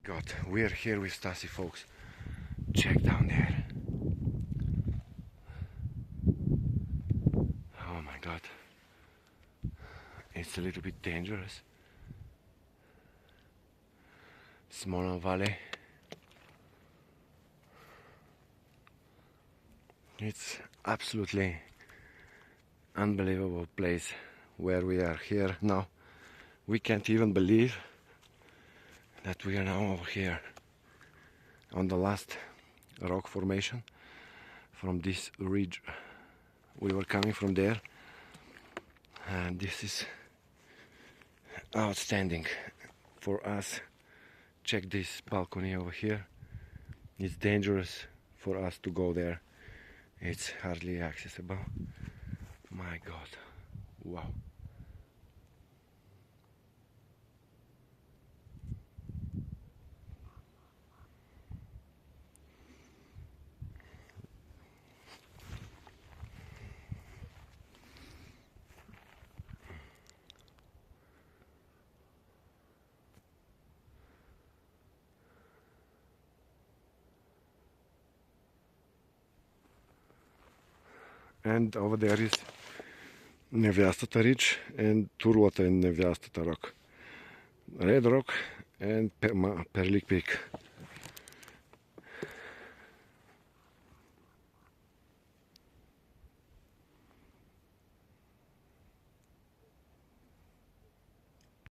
God, we're here with Stasi, folks. Check down there. Oh my God. It's a little bit dangerous. Smolyan Valley. It's absolutely unbelievable place where we are here now. We can't even believe that we are now over here on the last rock formation from this ridge. We were coming from there, and this is outstanding for us. Check this balcony over here. It's dangerous for us to go there. It's hardly accessible. My God, wow. And over there is Nevyastata Ridge and Turlota and Nevyastata Rock. Red Rock and Perlik Peak.